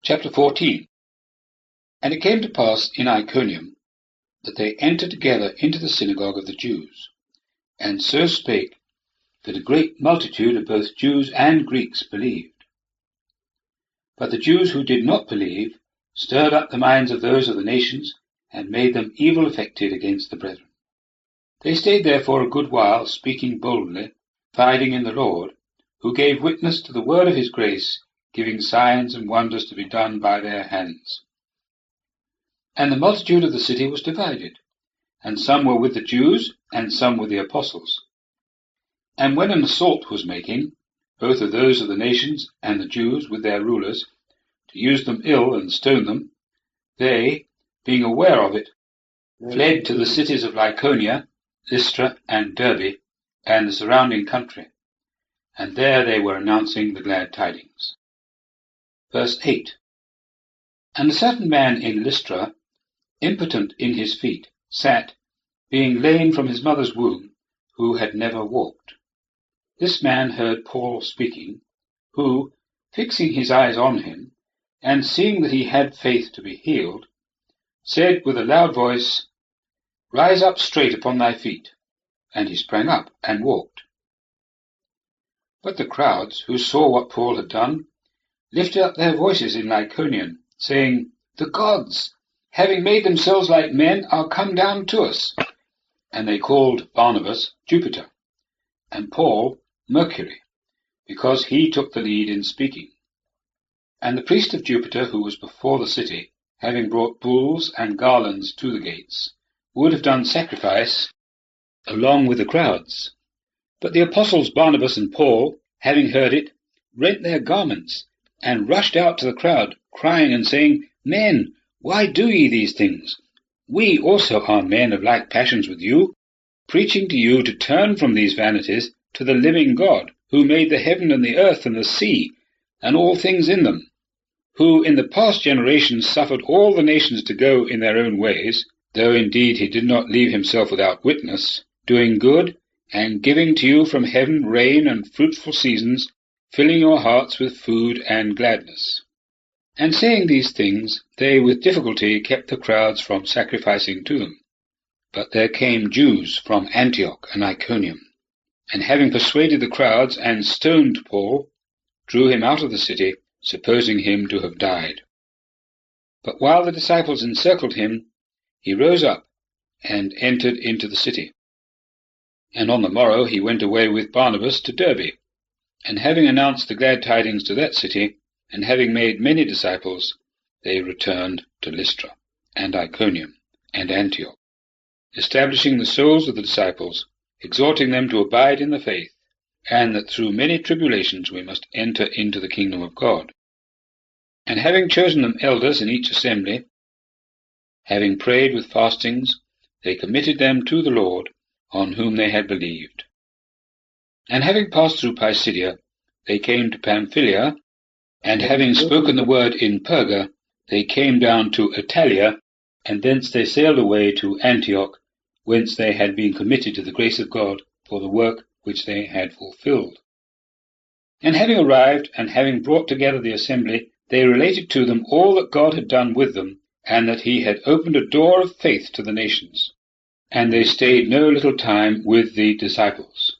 Chapter 14. And it came to pass in Iconium that they entered together into the synagogue of the Jews, and so spake that a great multitude of both Jews and Greeks believed. But the Jews who did not believe stirred up the minds of those of the nations, and made them evil affected against the brethren. They stayed therefore a good while, speaking boldly, abiding in the Lord, who gave witness to the word of his grace, giving signs and wonders to be done by their hands. And the multitude of the city was divided, and some were with the Jews, and some with the apostles. And when an assault was making, both of those of the nations and the Jews with their rulers, to use them ill and stone them, they, being aware of it, fled to the cities of Lycaonia, Lystra, and Derbe, and the surrounding country, and there they were announcing the glad tidings. Verse 8. And a certain man in Lystra, impotent in his feet, sat, being lame from his mother's womb, who had never walked. This man heard Paul speaking, who, fixing his eyes on him, and seeing that he had faith to be healed, said with a loud voice, Rise up straight upon thy feet. And he sprang up and walked. But the crowds, who saw what Paul had done, lifted up their voices in Lycaonian, saying, The gods, having made themselves like men, are come down to us. And they called Barnabas Jupiter, and Paul Mercury, because he took the lead in speaking. And the priest of Jupiter, who was before the city, having brought bulls and garlands to the gates, would have done sacrifice along with the crowds. But the apostles Barnabas and Paul, having heard it, rent their garments, and rushed out to the crowd, crying and saying, Men, why do ye these things? We also are men of like passions with you, preaching to you to turn from these vanities to the living God, who made the heaven and the earth and the sea, and all things in them, who in the past generations suffered all the nations to go in their own ways, though indeed he did not leave himself without witness, doing good, and giving to you from heaven rain and fruitful seasons, filling your hearts with food and gladness. And saying these things, they with difficulty kept the crowds from sacrificing to them. But there came Jews from Antioch and Iconium, and having persuaded the crowds and stoned Paul, drew him out of the city, supposing him to have died. But while the disciples encircled him, he rose up and entered into the city. And on the morrow he went away with Barnabas to Derbe, and having announced the glad tidings to that city, and having made many disciples, they returned to Lystra, and Iconium, and Antioch, establishing the souls of the disciples, exhorting them to abide in the faith, and that through many tribulations we must enter into the kingdom of God. And having chosen them elders in each assembly, having prayed with fastings, they committed them to the Lord, on whom they had believed. And having passed through Pisidia, they came to Pamphylia, and having spoken the word in Perga, they came down to Attalia, and thence they sailed away to Antioch, whence they had been committed to the grace of God for the work which they had fulfilled. And having arrived, and having brought together the assembly, they related to them all that God had done with them, and that he had opened a door of faith to the nations. And they stayed no little time with the disciples.